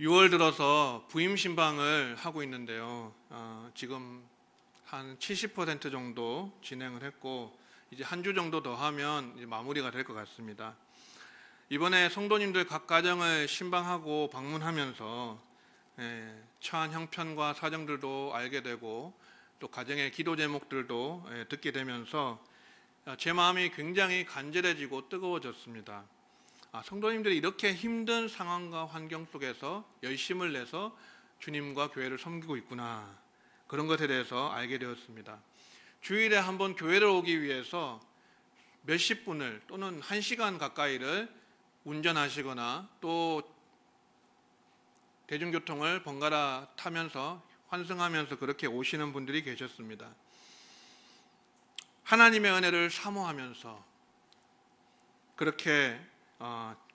6월 들어서 부임 신방을 하고 있는데요. 지금 한 70% 정도 진행을 했고 이제 한 주 정도 더 하면 이제 마무리가 될 것 같습니다. 이번에 성도님들 각 가정을 신방하고 방문하면서 처한 형편과 사정들도 알게 되고 또 가정의 기도 제목들도 듣게 되면서 제 마음이 굉장히 간절해지고 뜨거워졌습니다. 성도님들이 이렇게 힘든 상황과 환경 속에서 열심을 내서 주님과 교회를 섬기고 있구나, 그런 것에 대해서 알게 되었습니다. 주일에 한번 교회를 오기 위해서 몇십 분을 또는 1시간 가까이를 운전하시거나 또 대중교통을 번갈아 타면서 환승하면서 그렇게 오시는 분들이 계셨습니다. 하나님의 은혜를 사모하면서 그렇게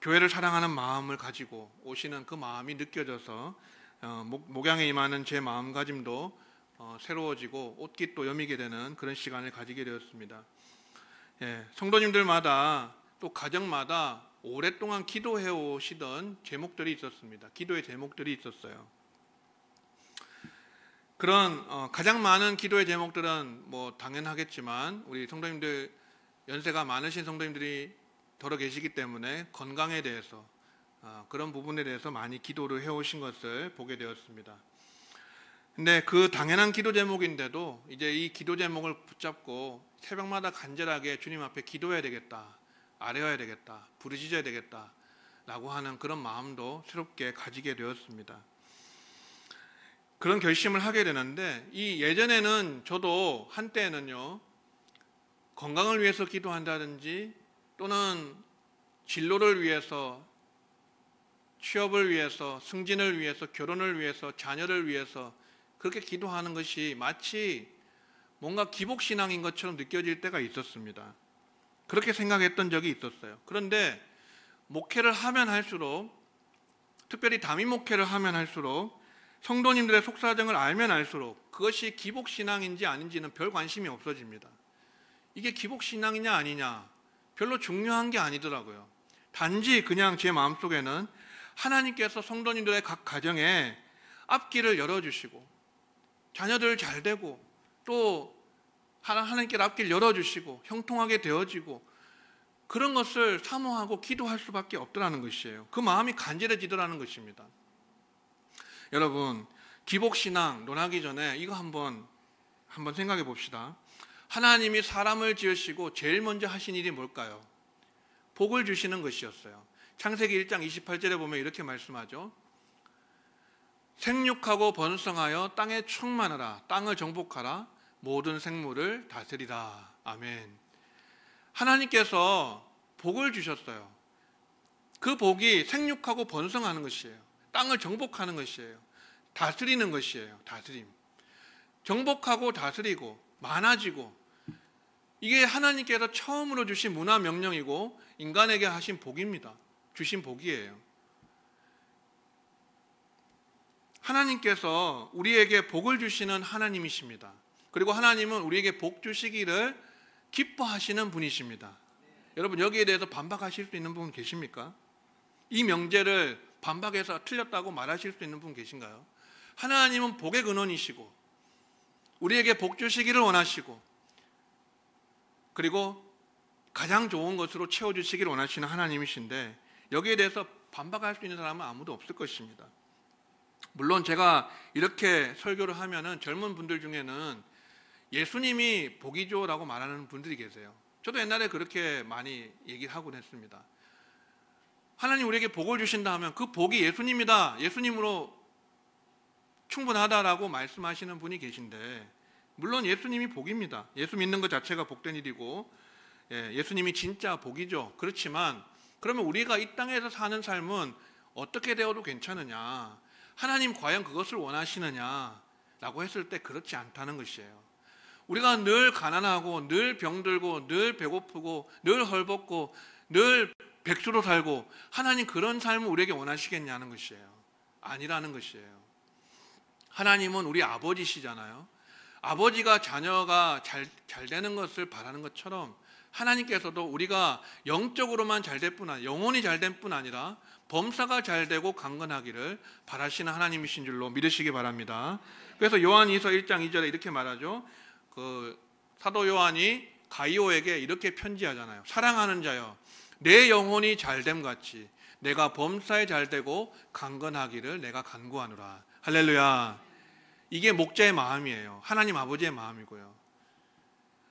교회를 사랑하는 마음을 가지고 오시는 그 마음이 느껴져서 목양에 임하는 제 마음가짐도 새로워지고 옷깃도 여미게 되는 그런 시간을 가지게 되었습니다. 성도님들마다 또 가정마다 오랫동안 기도해 오시던 제목들이 있었습니다. 기도의 제목들이 있었어요. 그런 가장 많은 기도의 제목들은 뭐 당연하겠지만 우리 성도님들, 연세가 많으신 성도님들이 더러 계시기 때문에 건강에 대해서 그런 부분에 대해서 많이 기도를 해오신 것을 보게 되었습니다. 근데 그 당연한 기도 제목인데도 이제 이 기도 제목을 붙잡고 새벽마다 간절하게 주님 앞에 기도해야 되겠다, 아뢰어야 되겠다, 부르짖어야 되겠다 라고 하는 그런 마음도 새롭게 가지게 되었습니다. 그런 결심을 하게 되는데, 이 예전에는 저도 한때는요, 건강을 위해서 기도한다든지 또는 진로를 위해서, 취업을 위해서, 승진을 위해서, 결혼을 위해서, 자녀를 위해서 그렇게 기도하는 것이 마치 뭔가 기복신앙인 것처럼 느껴질 때가 있었습니다. 그렇게 생각했던 적이 있었어요. 그런데 목회를 하면 할수록, 특별히 담임 목회를 하면 할수록, 성도님들의 속사정을 알면 알수록 그것이 기복신앙인지 아닌지는 별 관심이 없어집니다. 이게 기복신앙이냐 아니냐 별로 중요한 게 아니더라고요. 단지 그냥 제 마음속에는 하나님께서 성도님들의 각 가정에 앞길을 열어주시고 자녀들 잘 되고 또 하나님께 앞길 열어주시고 형통하게 되어지고 그런 것을 사모하고 기도할 수밖에 없더라는 것이에요. 그 마음이 간절해지더라는 것입니다. 여러분, 기복신앙 논하기 전에 이거 한번 생각해 봅시다. 하나님이 사람을 지으시고 제일 먼저 하신 일이 뭘까요? 복을 주시는 것이었어요. 창세기 1장 28절에 보면 이렇게 말씀하죠. 생육하고 번성하여 땅에 충만하라, 땅을 정복하라, 모든 생물을 다스리라. 아멘. 하나님께서 복을 주셨어요. 그 복이 생육하고 번성하는 것이에요. 땅을 정복하는 것이에요. 다스리는 것이에요. 다스림. 정복하고 다스리고 많아지고, 이게 하나님께서 처음으로 주신 문화 명령이고 인간에게 하신 복입니다. 주신 복이에요. 하나님께서 우리에게 복을 주시는 하나님이십니다. 그리고 하나님은 우리에게 복 주시기를 기뻐하시는 분이십니다. 여러분, 여기에 대해서 반박하실 수 있는 분 계십니까? 이 명제를 반박해서 틀렸다고 말하실 수 있는 분 계신가요? 하나님은 복의 근원이시고 우리에게 복 주시기를 원하시고 그리고 가장 좋은 것으로 채워주시기를 원하시는 하나님이신데, 여기에 대해서 반박할 수 있는 사람은 아무도 없을 것입니다. 물론 제가 이렇게 설교를 하면은 젊은 분들 중에는 예수님이 복이죠 라고 말하는 분들이 계세요. 저도 옛날에 그렇게 많이 얘기를 하곤 했습니다. 하나님 우리에게 복을 주신다 하면 그 복이 예수님이다, 예수님으로 충분하다라고 말씀하시는 분이 계신데, 물론 예수님이 복입니다. 예수 믿는 것 자체가 복된 일이고 예수님이 진짜 복이죠. 그렇지만 그러면 우리가 이 땅에서 사는 삶은 어떻게 되어도 괜찮으냐, 하나님 과연 그것을 원하시느냐 라고 했을 때 그렇지 않다는 것이에요. 우리가 늘 가난하고 늘 병들고 늘 배고프고 늘 헐벗고 늘 백수로 살고 하나님 그런 삶을 우리에게 원하시겠냐는 것이에요. 아니라는 것이에요. 하나님은 우리 아버지시잖아요. 아버지가 자녀가 잘 되는 것을 바라는 것처럼 하나님께서도 우리가 영적으로만 잘 될 뿐 아니라, 영혼이 잘 될 뿐 아니라 범사가 잘되고 강건하기를 바라시는 하나님이신 줄로 믿으시기 바랍니다. 그래서 요한이서 1장 2절에 이렇게 말하죠. 사도 요한이 가이오에게 이렇게 편지하잖아요. 사랑하는 자여, 내 영혼이 잘됨 같이 내가 범사에 잘되고 강건하기를 내가 간구하노라. 할렐루야. 이게 목자의 마음이에요. 하나님 아버지의 마음이고요.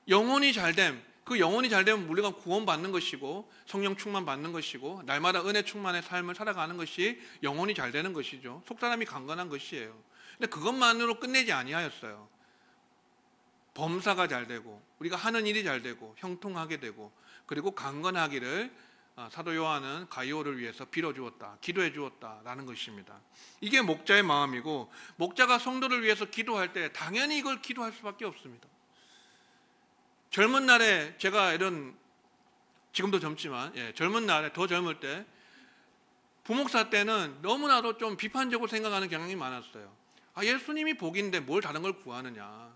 영혼이 잘됨, 그 영혼이 잘되면 우리가 구원받는 것이고 성령 충만 받는 것이고 날마다 은혜 충만의 삶을 살아가는 것이 영혼이 잘되는 것이죠. 속사람이 강건한 것이에요. 근데 그것만으로 끝내지 아니하였어요. 범사가 잘되고 우리가 하는 일이 잘되고 형통하게 되고 그리고 강건하기를 사도 요한은 가이오를 위해서 빌어주었다, 기도해 주었다라는 것입니다. 이게 목자의 마음이고, 목자가 성도를 위해서 기도할 때 당연히 이걸 기도할 수밖에 없습니다. 젊은 날에 제가 지금도 젊지만 젊은 날에 더 젊을 때 부목사 때는 너무나도 좀 비판적으로 생각하는 경향이 많았어요. 예수님이 복인데 뭘 다른 걸 구하느냐.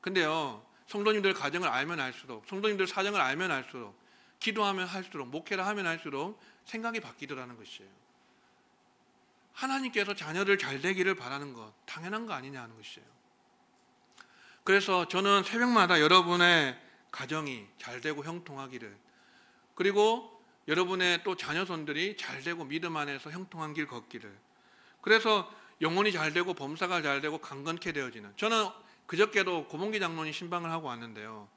근데요, 성도님들 가정을 알면 알수록, 성도님들 사정을 알면 알수록, 기도하면 할수록, 목회를 하면 할수록 생각이 바뀌더라는 것이에요. 하나님께서 자녀들 잘 되기를 바라는 것 당연한 거 아니냐 하는 것이에요. 그래서 저는 새벽마다 여러분의 가정이 잘 되고 형통하기를, 그리고 여러분의 또 자녀손들이 잘 되고 믿음 안에서 형통한 길 걷기를, 그래서 영혼이 잘 되고 범사가 잘 되고 강건케 되어지는, 저는 그저께도 고봉기 장로님 신방을 하고 왔는데요,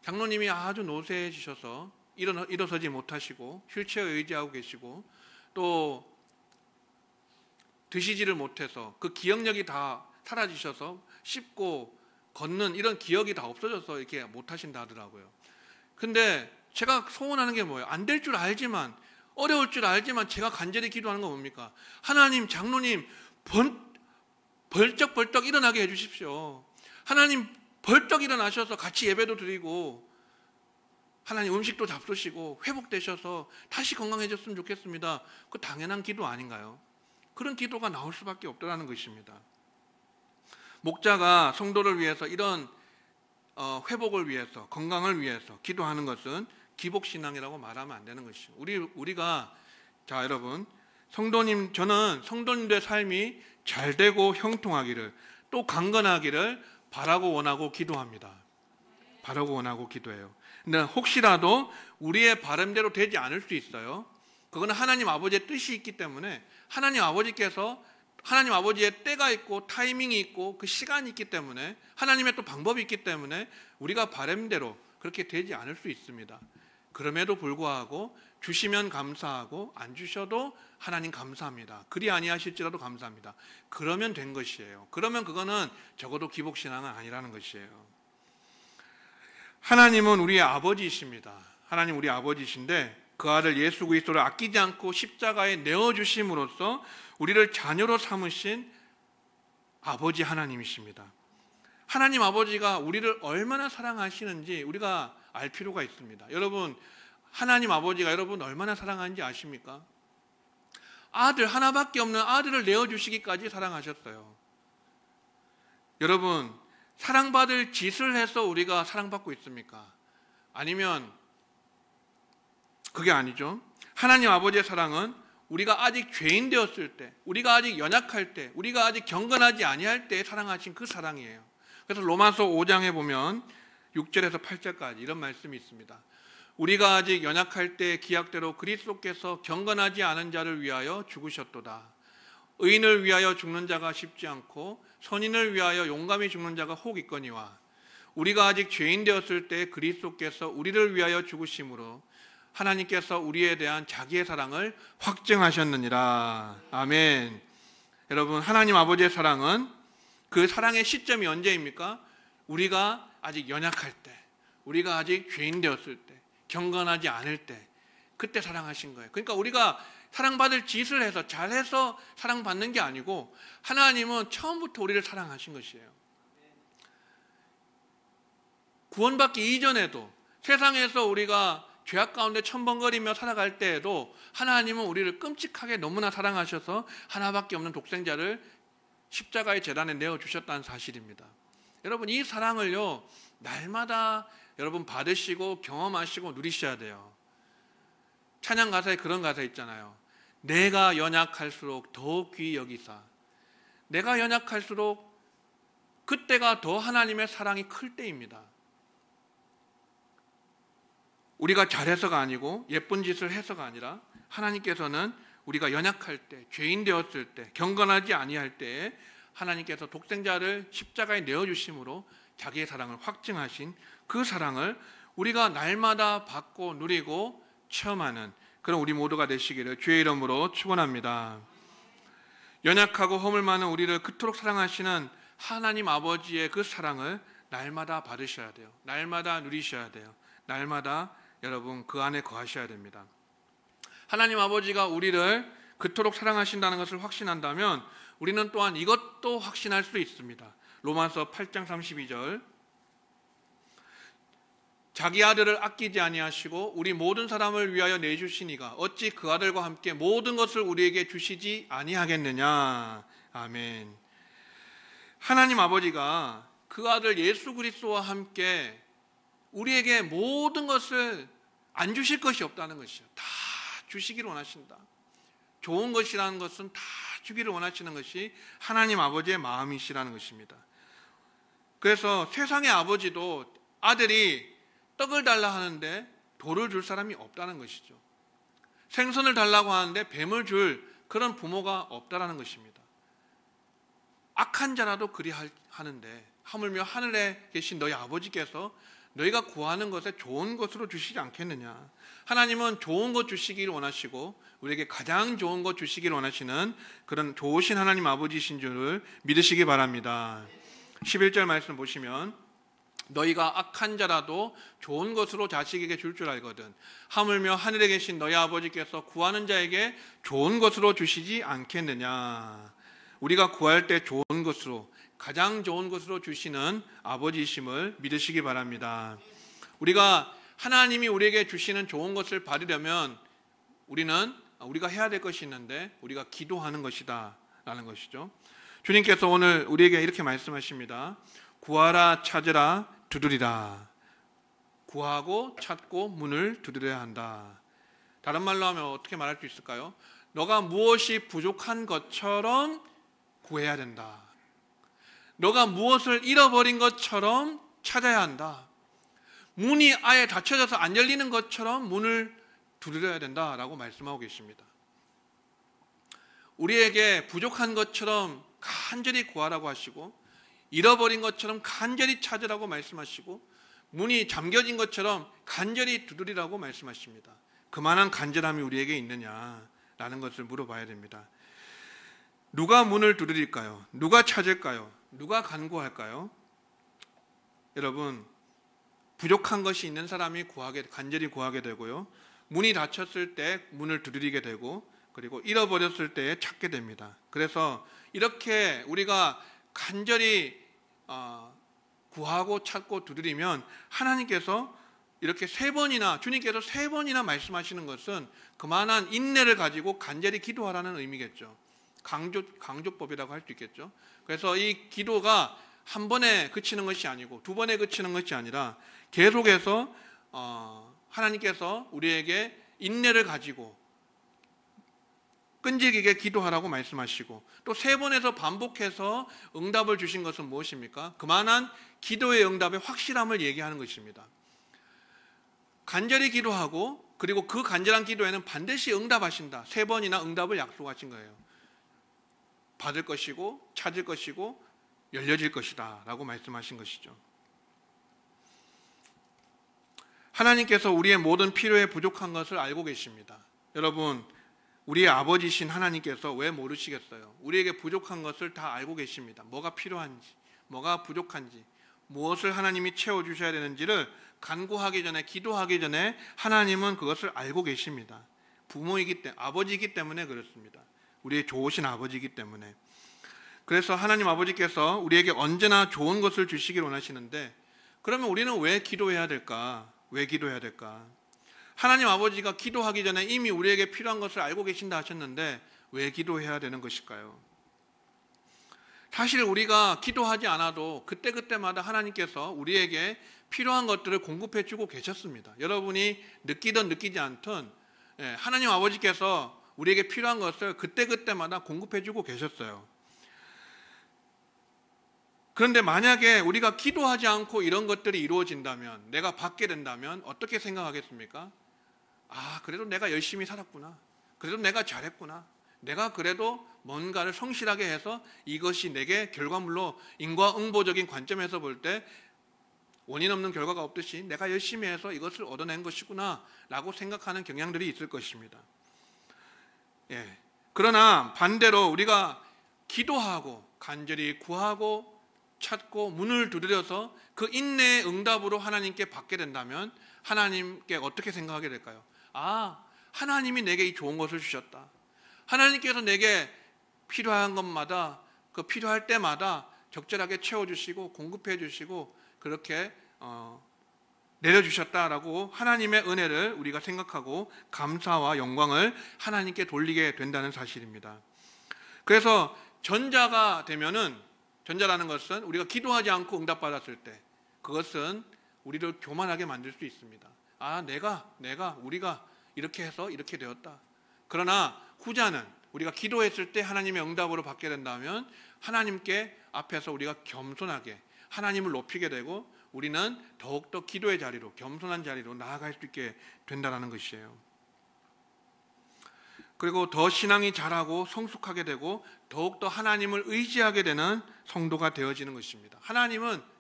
장로님이 아주 노쇠해지셔서 일어서지 못하시고 휠체어에 의지하고 계시고 또 드시지를 못해서 그 기억력이 다 사라지셔서 씹고 걷는 이런 기억이 다 없어져서 이렇게 못하신다 하더라고요. 근데 제가 소원하는 게 뭐예요? 안 될 줄 알지만, 어려울 줄 알지만 제가 간절히 기도하는 건 뭡니까? 하나님, 장로님 벌떡벌떡 일어나게 해주십시오. 하나님 벌떡 일어나셔서 같이 예배도 드리고 하나님 음식도 잡수시고 회복되셔서 다시 건강해졌으면 좋겠습니다. 그 당연한 기도 아닌가요? 그런 기도가 나올 수밖에 없다는 것입니다. 목자가 성도를 위해서 이런 회복을 위해서, 건강을 위해서 기도하는 것은 기복신앙이라고 말하면 안 되는 것이죠. 우리가 자 여러분, 저는 성도님들의 삶이 잘되고 형통하기를, 또 강건하기를 바라고 원하고 기도합니다. 바라고 원하고 기도해요. 근데 혹시라도 우리의 바람대로 되지 않을 수 있어요. 그거는 하나님 아버지의 뜻이 있기 때문에, 하나님 아버지의 때가 있고 타이밍이 있고 그 시간이 있기 때문에, 하나님의 또 방법이 있기 때문에 우리가 바람대로 그렇게 되지 않을 수 있습니다. 그럼에도 불구하고 주시면 감사하고 안 주셔도 하나님 감사합니다. 그리 아니하실지라도 감사합니다. 그러면 된 것이에요. 그러면 그거는 적어도 기복신앙은 아니라는 것이에요. 하나님은 우리의 아버지이십니다. 하나님 우리 아버지이신데 그 아들 예수 그리스도를 아끼지 않고 십자가에 내어주심으로써 우리를 자녀로 삼으신 아버지 하나님이십니다. 하나님 아버지가 우리를 얼마나 사랑하시는지 우리가 알 필요가 있습니다. 여러분, 하나님 아버지가 여러분 얼마나 사랑하는지 아십니까? 아들 하나밖에 없는 아들을 내어주시기까지 사랑하셨어요. 여러분, 사랑받을 짓을 해서 우리가 사랑받고 있습니까? 아니면 그게 아니죠. 하나님 아버지의 사랑은 우리가 아직 죄인 되었을 때, 우리가 아직 연약할 때, 우리가 아직 경건하지 아니할 때 사랑하신 그 사랑이에요. 그래서 로마서 5장에 보면 6절에서 8절까지 이런 말씀이 있습니다. 우리가 아직 연약할 때 기약대로 그리스도께서 경건하지 않은 자를 위하여 죽으셨도다. 의인을 위하여 죽는 자가 쉽지 않고 선인을 위하여 용감히 죽는 자가 혹 있거니와, 우리가 아직 죄인 되었을 때 그리스도께서 우리를 위하여 죽으심으로 하나님께서 우리에 대한 자기의 사랑을 확증하셨느니라. 아멘. 여러분, 하나님 아버지의 사랑은, 그 사랑의 시점이 언제입니까? 우리가 아직 연약할 때, 우리가 아직 죄인 되었을 때, 경건하지 않을 때, 그때 사랑하신 거예요. 그러니까 우리가 사랑받을 짓을 해서 잘해서 사랑받는 게 아니고, 하나님은 처음부터 우리를 사랑하신 것이에요. 구원받기 이전에도, 세상에서 우리가 죄악 가운데 첨벙거리며 살아갈 때에도 하나님은 우리를 끔찍하게 너무나 사랑하셔서 하나밖에 없는 독생자를 십자가의 제단에 내어주셨다는 사실입니다. 여러분, 이 사랑을요 날마다 여러분 받으시고 경험하시고 누리셔야 돼요. 찬양 가사에 그런 가사 있잖아요. 내가 연약할수록 더 귀히 여기사, 내가 연약할수록 그때가 더 하나님의 사랑이 클 때입니다. 우리가 잘해서가 아니고 예쁜 짓을 해서가 아니라 하나님께서는 우리가 연약할 때, 죄인 되었을 때, 경건하지 아니할 때에 하나님께서 독생자를 십자가에 내어주심으로 자기의 사랑을 확증하신 그 사랑을 우리가 날마다 받고 누리고 체험하는 그런 우리 모두가 되시기를 주의 이름으로 축원합니다. 연약하고 허물 많은 우리를 그토록 사랑하시는 하나님 아버지의 그 사랑을 날마다 받으셔야 돼요. 날마다 누리셔야 돼요. 날마다 여러분 그 안에 거하셔야 됩니다. 하나님 아버지가 우리를 그토록 사랑하신다는 것을 확신한다면 우리는 또한 이것도 확신할 수 있습니다. 로마서 8장 32절, 자기 아들을 아끼지 아니하시고 우리 모든 사람을 위하여 내주시니가 어찌 그 아들과 함께 모든 것을 우리에게 주시지 아니하겠느냐. 아멘. 하나님 아버지가 그 아들 예수 그리스도와 함께 우리에게 모든 것을 안 주실 것이 없다는 것이죠. 다 주시기를 원하신다. 좋은 것이라는 것은 다 주기를 원하시는 것이 하나님 아버지의 마음이시라는 것입니다. 그래서 세상의 아버지도 아들이 떡을 달라 하는데 돌을 줄 사람이 없다는 것이죠. 생선을 달라고 하는데 뱀을 줄 그런 부모가 없다라는 것입니다. 악한 자라도 그리하는데 하물며 하늘에 계신 너희 아버지께서 너희가 구하는 것에 좋은 것으로 주시지 않겠느냐. 하나님은 좋은 것 주시기를 원하시고 우리에게 가장 좋은 것 주시기를 원하시는 그런 좋으신 하나님 아버지이신 줄을 믿으시기 바랍니다. 11절 말씀 보시면 너희가 악한 자라도 좋은 것으로 자식에게 줄 줄 알거든 하물며 하늘에 계신 너희 아버지께서 구하는 자에게 좋은 것으로 주시지 않겠느냐. 우리가 구할 때 좋은 것으로, 가장 좋은 것으로 주시는 아버지이심을 믿으시기 바랍니다. 우리가 하나님이 우리에게 주시는 좋은 것을 받으려면 우리가 해야 될 것이 있는데 우리가 기도하는 것이다 라는 것이죠. 주님께서 오늘 우리에게 이렇게 말씀하십니다. 구하라, 찾으라, 두드리라. 구하고 찾고 문을 두드려야 한다. 다른 말로 하면 어떻게 말할 수 있을까요? 너가 무엇이 부족한 것처럼 구해야 된다. 너가 무엇을 잃어버린 것처럼 찾아야 한다. 문이 아예 닫혀져서 안 열리는 것처럼 문을 두드려야 된다라고 말씀하고 계십니다. 우리에게 부족한 것처럼 간절히 구하라고 하시고 잃어버린 것처럼 간절히 찾으라고 말씀하시고 문이 잠겨진 것처럼 간절히 두드리라고 말씀하십니다. 그만한 간절함이 우리에게 있느냐라는 것을 물어봐야 됩니다. 누가 문을 두드릴까요? 누가 찾을까요? 누가 간구할까요? 여러분, 부족한 것이 있는 사람이 간절히 구하게 되고요. 문이 닫혔을 때 문을 두드리게 되고 그리고 잃어버렸을 때 찾게 됩니다. 그래서 이렇게 우리가 간절히 구하고 찾고 두드리면 하나님께서 이렇게 주님께서 세 번이나 말씀하시는 것은 그만한 인내를 가지고 간절히 기도하라는 의미겠죠. 강조법이라고 할 수 있겠죠. 그래서 이 기도가 한 번에 그치는 것이 아니고 두 번에 그치는 것이 아니라 계속해서 하나님께서 우리에게 인내를 가지고 끈질기게 기도하라고 말씀하시고 또 세 번에서 반복해서 응답을 주신 것은 무엇입니까? 그만한 기도의 응답의 확실함을 얘기하는 것입니다. 간절히 기도하고 그리고 그 간절한 기도에는 반드시 응답하신다. 세 번이나 응답을 약속하신 거예요. 받을 것이고 찾을 것이고 열려질 것이다 라고 말씀하신 것이죠. 하나님께서 우리의 모든 필요에 부족한 것을 알고 계십니다. 여러분, 우리의 아버지신 하나님께서 왜 모르시겠어요? 우리에게 부족한 것을 다 알고 계십니다. 뭐가 필요한지, 뭐가 부족한지, 무엇을 하나님이 채워주셔야 되는지를 간구하기 전에, 기도하기 전에 하나님은 그것을 알고 계십니다. 아버지이기 때문에 그렇습니다. 우리의 좋으신 아버지이기 때문에. 그래서 하나님 아버지께서 우리에게 언제나 좋은 것을 주시길 원하시는데 그러면 우리는 왜 기도해야 될까? 왜 기도해야 될까? 하나님 아버지가 기도하기 전에 이미 우리에게 필요한 것을 알고 계신다 하셨는데 왜 기도해야 되는 것일까요? 사실 우리가 기도하지 않아도 그때그때마다 하나님께서 우리에게 필요한 것들을 공급해 주고 계셨습니다. 여러분이 느끼든 느끼지 않든 하나님 아버지께서 우리에게 필요한 것을 그때그때마다 공급해주고 계셨어요. 그런데 만약에 우리가 기도하지 않고 이런 것들이 이루어진다면, 내가 받게 된다면 어떻게 생각하겠습니까? 아, 그래도 내가 열심히 살았구나. 그래도 내가 잘했구나. 내가 그래도 뭔가를 성실하게 해서 이것이 내게 결과물로 인과응보적인 관점에서 볼 때 원인 없는 결과가 없듯이 내가 열심히 해서 이것을 얻어낸 것이구나 라고 생각하는 경향들이 있을 것입니다. 예. 그러나 반대로 우리가 기도하고 간절히 구하고 찾고 문을 두드려서 그 인내의 응답으로 하나님께 받게 된다면 하나님께 어떻게 생각하게 될까요? 아, 하나님이 내게 이 좋은 것을 주셨다. 하나님께서 내게 필요한 것마다 그 필요할 때마다 적절하게 채워주시고 공급해 주시고 그렇게 내려주셨다라고 하나님의 은혜를 우리가 생각하고 감사와 영광을 하나님께 돌리게 된다는 사실입니다. 그래서 전자가 되면은, 전자라는 것은 우리가 기도하지 않고 응답받았을 때 그것은 우리를 교만하게 만들 수 있습니다. 아, 우리가 이렇게 해서 이렇게 되었다. 그러나 후자는 우리가 기도했을 때 하나님의 응답으로 받게 된다면 하나님께 앞에서 우리가 겸손하게 하나님을 높이게 되고 우리는 더욱더 기도의 자리로, 겸손한 자리로 나아갈 수 있게 된다는 것이에요. 그리고 더 신앙이 자라고 성숙하게 되고 더욱더 하나님을 의지하게 되는 성도가 되어지는 것입니다.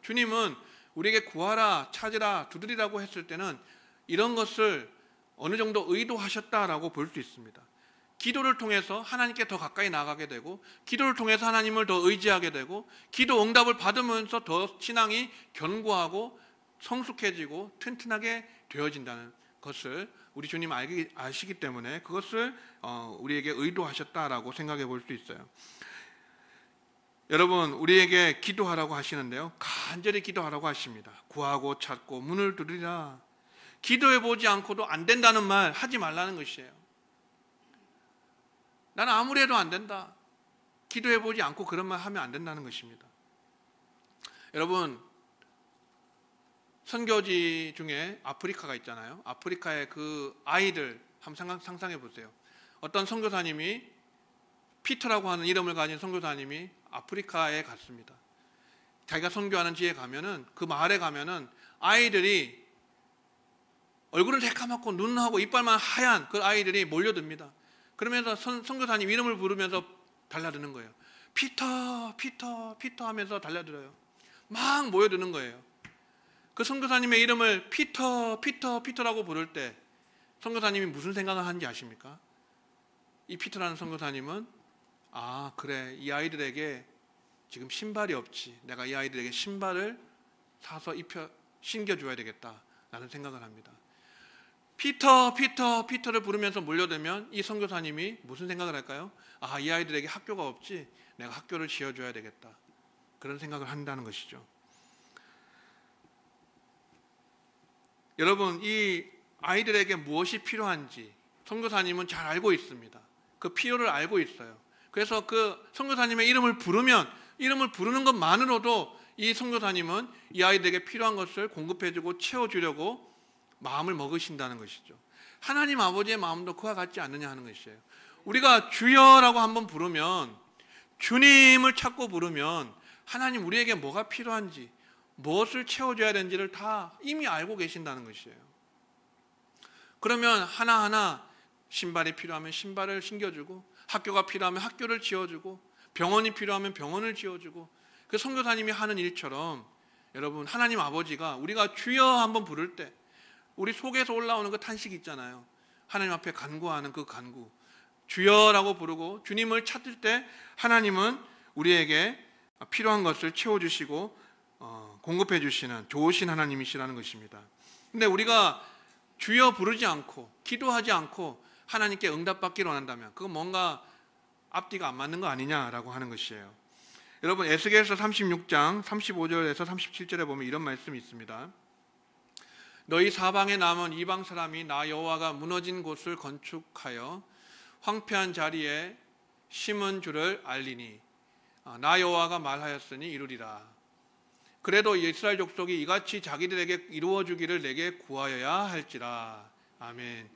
주님은 우리에게 구하라, 찾으라, 두드리라고 했을 때는 이런 것을 어느 정도 의도하셨다라고 볼 수 있습니다. 기도를 통해서 하나님께 더 가까이 나가게 되고 기도를 통해서 하나님을 더 의지하게 되고 기도 응답을 받으면서 더 신앙이 견고하고 성숙해지고 튼튼하게 되어진다는 것을 우리 주님 아시기 때문에 그것을 우리에게 의도하셨다라고 생각해 볼 수 있어요. 여러분, 우리에게 기도하라고 하시는데요, 간절히 기도하라고 하십니다. 구하고 찾고 문을 두드리라. 기도해 보지 않고도 안 된다는 말 하지 말라는 것이에요. 나는 아무리 해도 안 된다. 기도해 보지 않고 그런 말 하면 안 된다는 것입니다. 여러분, 선교지 중에 아프리카가 있잖아요. 아프리카의 그 아이들 한번 상상해 보세요. 어떤 선교사님이, 피터라고 하는 이름을 가진 선교사님이 아프리카에 갔습니다. 자기가 선교하는 지에 가면은, 그 마을에 가면은 아이들이 얼굴은 새까맣고 눈하고 이빨만 하얀 그 아이들이 몰려듭니다. 그러면서 선교사님 이름을 부르면서 달려드는 거예요. 피터, 피터, 피터 하면서 달려들어요. 막 모여드는 거예요. 그 선교사님의 이름을 피터, 피터, 피터라고 부를 때 선교사님이 무슨 생각을 하는지 아십니까? 이 피터라는 선교사님은, 아, 그래, 이 아이들에게 지금 신발이 없지. 내가 이 아이들에게 신발을 사서 신겨줘야 되겠다 라는 생각을 합니다. 피터, 피터, 피터를 부르면서 몰려들면 이 선교사님이 무슨 생각을 할까요? 아, 이 아이들에게 학교가 없지. 내가 학교를 지어줘야 되겠다. 그런 생각을 한다는 것이죠. 여러분, 이 아이들에게 무엇이 필요한지 선교사님은 잘 알고 있습니다. 그 필요를 알고 있어요. 그래서 그 선교사님의 이름을 부르는 것만으로도 이 선교사님은 이 아이들에게 필요한 것을 공급해주고 채워주려고 마음을 먹으신다는 것이죠. 하나님 아버지의 마음도 그와 같지 않느냐 하는 것이에요. 우리가 주여라고 한번 부르면, 주님을 찾고 부르면 하나님 우리에게 뭐가 필요한지, 무엇을 채워줘야 되는지를 다 이미 알고 계신다는 것이에요. 그러면 하나하나 신발이 필요하면 신발을 신겨주고, 학교가 필요하면 학교를 지어주고, 병원이 필요하면 병원을 지어주고, 그 선교사님이 하는 일처럼 여러분, 하나님 아버지가 우리가 주여 한번 부를 때 우리 속에서 올라오는 그 탄식이 있잖아요. 하나님 앞에 간구하는 그 간구, 주여라고 부르고 주님을 찾을 때 하나님은 우리에게 필요한 것을 채워주시고 공급해 주시는 좋으신 하나님이시라는 것입니다. 근데 우리가 주여 부르지 않고 기도하지 않고 하나님께 응답받기를 원한다면 그건 뭔가 앞뒤가 안 맞는 거 아니냐라고 하는 것이에요. 여러분, 에스겔서 36장 35절에서 37절에 보면 이런 말씀이 있습니다. 너희 사방에 남은 이방 사람이 나 여호와가 무너진 곳을 건축하여 황폐한 자리에 심은 줄을 알리니 나 여호와가 말하였으니 이루리라. 그래도 이스라엘 족속이 이같이 자기들에게 이루어주기를 내게 구하여야 할지라. 아멘.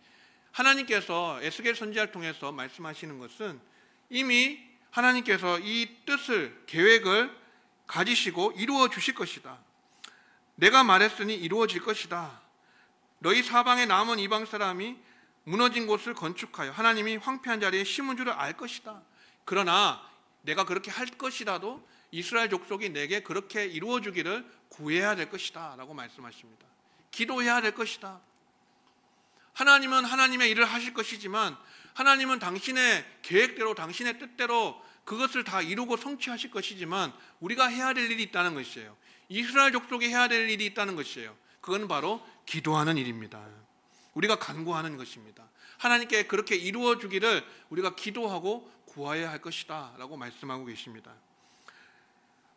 하나님께서 에스겔 선지자를 통해서 말씀하시는 것은 이미 하나님께서 이 뜻을, 계획을 가지시고 이루어 주실 것이다. 내가 말했으니 이루어질 것이다. 너희 사방에 남은 이방 사람이 무너진 곳을 건축하여 하나님이 황폐한 자리에 심은 줄을 알 것이다. 그러나 내가 그렇게 할 것이라도 이스라엘 족속이 내게 그렇게 이루어 주기를 구해야 될 것이다 라고 말씀하십니다. 기도해야 될 것이다. 하나님은 하나님의 일을 하실 것이지만 하나님은 당신의 계획대로, 당신의 뜻대로 그것을 다 이루고 성취하실 것이지만 우리가 해야 될 일이 있다는 것이에요. 이스라엘 족속이 해야 될 일이 있다는 것이에요. 그건 바로 기도하는 일입니다. 우리가 간구하는 것입니다. 하나님께 그렇게 이루어 주기를 우리가 기도하고 구해야 할 것이다 라고 말씀하고 계십니다.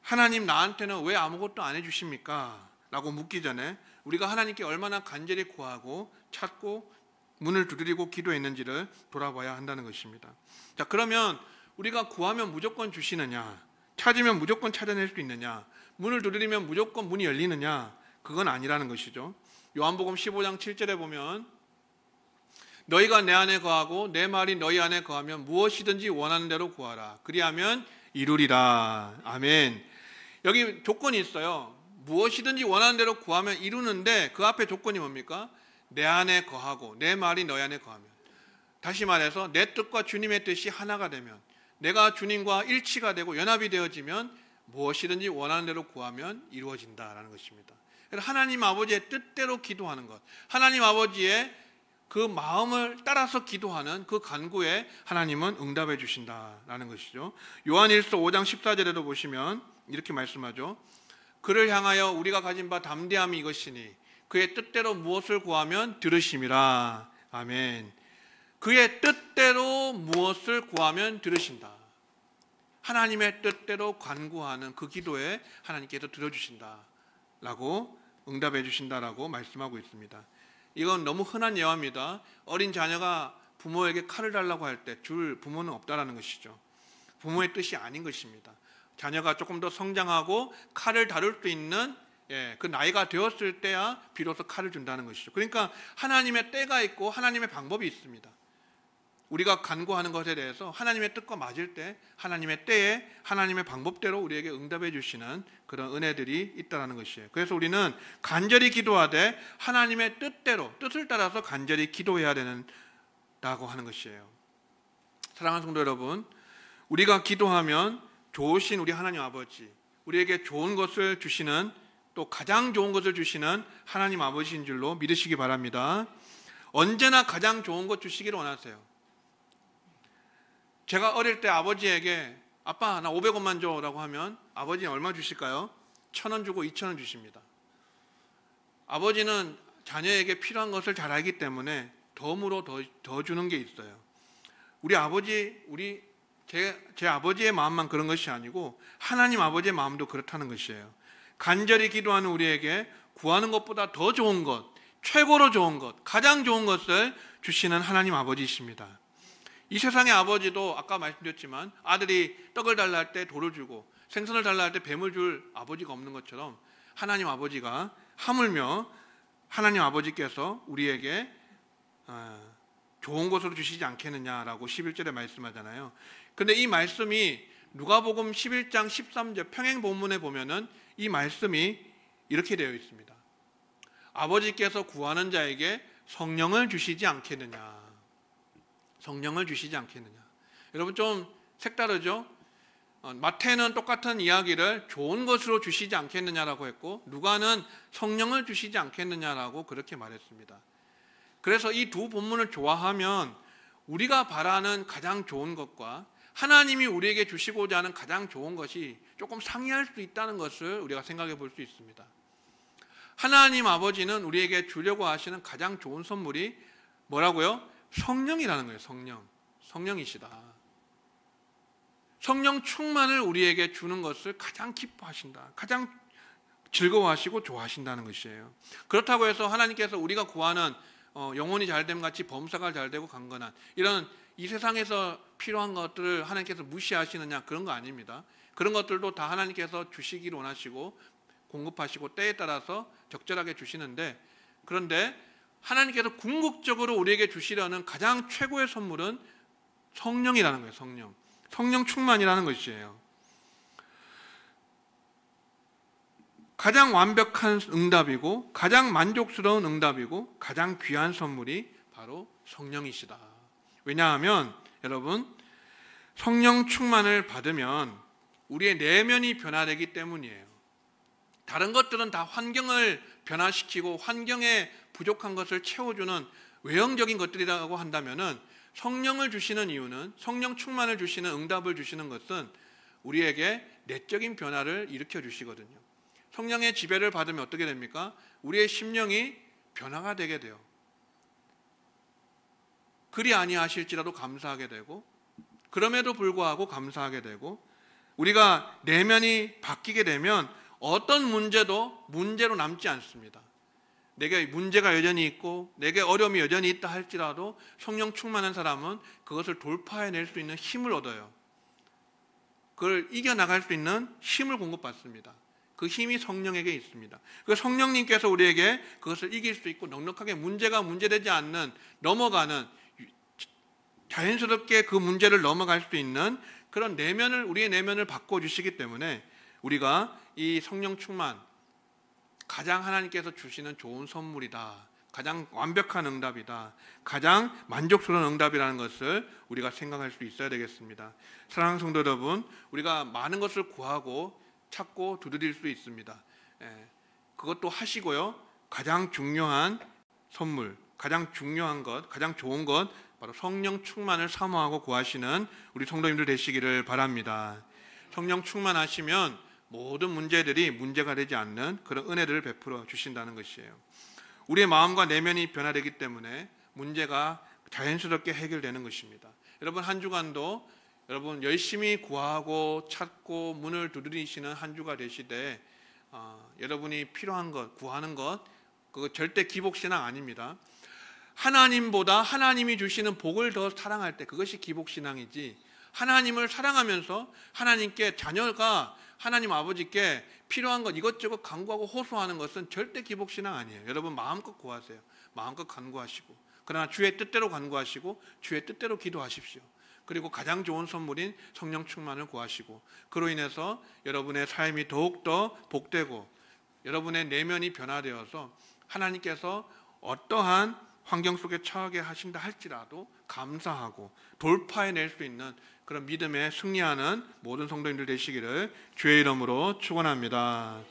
하나님, 나한테는 왜 아무것도 안 해주십니까? 라고 묻기 전에 우리가 하나님께 얼마나 간절히 구하고 찾고 문을 두드리고 기도했는지를 돌아봐야 한다는 것입니다. 자, 그러면 우리가 구하면 무조건 주시느냐, 찾으면 무조건 찾아낼 수 있느냐, 문을 두드리면 무조건 문이 열리느냐, 그건 아니라는 것이죠. 요한복음 15장 7절에 보면 너희가 내 안에 거하고 내 말이 너희 안에 거하면 무엇이든지 원하는 대로 구하라. 그리하면 이루리라. 아멘. 여기 조건이 있어요. 무엇이든지 원하는 대로 구하면 이루는데 그 앞에 조건이 뭡니까? 내 안에 거하고 내 말이 너희 안에 거하면. 다시 말해서 내 뜻과 주님의 뜻이 하나가 되면, 내가 주님과 일치가 되고 연합이 되어지면 무엇이든지 원하는 대로 구하면 이루어진다라는 것입니다. 그래서 하나님 아버지의 뜻대로 기도하는 것, 하나님 아버지의 그 마음을 따라서 기도하는 그 간구에 하나님은 응답해 주신다라는 것이죠. 요한일서 5장 14절에도 보시면 이렇게 말씀하죠. 그를 향하여 우리가 가진 바 담대함이 이것이니 그의 뜻대로 무엇을 구하면 들으심이라. 아멘. 그의 뜻대로 무엇을 구하면 들으신다. 하나님의 뜻대로 간구하는 그 기도에 하나님께서 들어주신다 라고 응답해 주신다라고 말씀하고 있습니다. 이건 너무 흔한 예화입니다. 어린 자녀가 부모에게 칼을 달라고 할 때 줄 부모는 없다라는 것이죠. 부모의 뜻이 아닌 것입니다. 자녀가 조금 더 성장하고 칼을 다룰 수 있는 그 나이가 되었을 때야 비로소 칼을 준다는 것이죠. 그러니까 하나님의 때가 있고 하나님의 방법이 있습니다. 우리가 간구하는 것에 대해서 하나님의 뜻과 맞을 때 하나님의 때에 하나님의 방법대로 우리에게 응답해 주시는 그런 은혜들이 있다는 것이에요. 그래서 우리는 간절히 기도하되 하나님의 뜻대로, 뜻을 따라서 간절히 기도해야 된다고 하는 것이에요. 사랑하는 성도 여러분, 우리가 기도하면 좋으신 우리 하나님 아버지, 우리에게 좋은 것을 주시는, 또 가장 좋은 것을 주시는 하나님 아버지인 줄로 믿으시기 바랍니다. 언제나 가장 좋은 것 주시기를 원하세요. 제가 어릴 때 아버지에게 아빠 나 500원만 줘라고 하면 아버지는 얼마 주실까요? 1,000원 주고 2,000원 주십니다. 아버지는 자녀에게 필요한 것을 잘 알기 때문에 덤으로 더 주는 게 있어요. 우리 아버지, 제 아버지의 마음만 그런 것이 아니고 하나님 아버지의 마음도 그렇다는 것이에요. 간절히 기도하는 우리에게 구하는 것보다 더 좋은 것, 최고로 좋은 것, 가장 좋은 것을 주시는 하나님 아버지이십니다. 이 세상의 아버지도 아까 말씀드렸지만 아들이 떡을 달라 할 때 돌을 주고 생선을 달라 할 때 뱀을 줄 아버지가 없는 것처럼 하나님 아버지가 하물며 하나님 아버지께서 우리에게 좋은 것으로 주시지 않겠느냐라고 11절에 말씀하잖아요. 그런데 이 말씀이 누가복음 11장 13절 평행 본문에 보면은 이 말씀이 이렇게 되어 있습니다. 아버지께서 구하는 자에게 성령을 주시지 않겠느냐. 성령을 주시지 않겠느냐. 여러분 좀 색다르죠? 마태는 똑같은 이야기를 좋은 것으로 주시지 않겠느냐라고 했고 누가는 성령을 주시지 않겠느냐라고 그렇게 말했습니다. 그래서 이 두 본문을 좋아하면 우리가 바라는 가장 좋은 것과 하나님이 우리에게 주시고자 하는 가장 좋은 것이 조금 상이할 수 있다는 것을 우리가 생각해 볼 수 있습니다. 하나님 아버지는 우리에게 주려고 하시는 가장 좋은 선물이 뭐라고요? 성령이라는 거예요. 성령이시다. 성령 충만을 우리에게 주는 것을 가장 기뻐하신다. 가장 즐거워하시고 좋아하신다는 것이에요. 그렇다고 해서 하나님께서 우리가 구하는 영혼이 잘됨 같이 범사가 잘되고 강건한 이런 이 세상에서 필요한 것들을 하나님께서 무시하시느냐 그런 거 아닙니다. 그런 것들도 다 하나님께서 주시기를 원하시고 공급하시고 때에 따라서 적절하게 주시는데 그런데 하나님께서 궁극적으로 우리에게 주시려는 가장 최고의 선물은 성령이라는 거예요. 성령. 성령 충만이라는 것이에요. 가장 완벽한 응답이고 가장 만족스러운 응답이고 가장 귀한 선물이 바로 성령이시다. 왜냐하면 여러분, 성령 충만을 받으면 우리의 내면이 변화되기 때문이에요. 다른 것들은 다 환경을 변화시키고 환경에 부족한 것을 채워주는 외형적인 것들이라고 한다면은, 성령을 주시는 이유는, 성령 충만을 주시는, 응답을 주시는 것은 우리에게 내적인 변화를 일으켜 주시거든요. 성령의 지배를 받으면 어떻게 됩니까? 우리의 심령이 변화가 되게 돼요. 그리 아니하실지라도 감사하게 되고, 그럼에도 불구하고 감사하게 되고, 우리가 내면이 바뀌게 되면 어떤 문제도 문제로 남지 않습니다. 내게 문제가 여전히 있고 내게 어려움이 여전히 있다 할지라도 성령 충만한 사람은 그것을 돌파해낼 수 있는 힘을 얻어요. 그걸 이겨나갈 수 있는 힘을 공급받습니다. 그 힘이 성령에게 있습니다. 그 성령님께서 우리에게 그것을 이길 수 있고 넉넉하게 문제가 문제되지 않는, 넘어가는, 자연스럽게 그 문제를 넘어갈 수 있는 그런 내면을, 우리의 내면을 바꿔주시기 때문에 우리가 이 성령 충만, 가장 하나님께서 주시는 좋은 선물이다, 가장 완벽한 응답이다, 가장 만족스러운 응답이라는 것을 우리가 생각할 수 있어야 되겠습니다. 사랑하는 성도 여러분, 우리가 많은 것을 구하고 찾고 두드릴 수 있습니다. 그것도 하시고요, 가장 중요한 선물, 가장 중요한 것, 가장 좋은 것, 바로 성령 충만을 사모하고 구하시는 우리 성도님들 되시기를 바랍니다. 성령 충만하시면 모든 문제들이 문제가 되지 않는 그런 은혜를 베풀어 주신다는 것이에요. 우리의 마음과 내면이 변화되기 때문에 문제가 자연스럽게 해결되는 것입니다. 여러분, 한 주간도 여러분 열심히 구하고 찾고 문을 두드리시는 한 주가 되시되, 여러분이 필요한 것, 구하는 것, 그거 절대 기복신앙 아닙니다. 하나님보다 하나님이 주시는 복을 더 사랑할 때, 그것이 기복신앙이지, 하나님을 사랑하면서 하나님께, 자녀가 하나님 아버지께 필요한 것 이것저것 간구하고 호소하는 것은 절대 기복신앙 아니에요. 여러분, 마음껏 구하세요. 마음껏 간구하시고, 그러나 주의 뜻대로 간구하시고 주의 뜻대로 기도하십시오. 그리고 가장 좋은 선물인 성령 충만을 구하시고, 그로 인해서 여러분의 삶이 더욱더 복되고 여러분의 내면이 변화되어서 하나님께서 어떠한 환경 속에 처하게 하신다 할지라도 감사하고 돌파해낼 수 있는 그런 믿음에 승리하는 모든 성도님들 되시기를 주의 이름으로 축원합니다.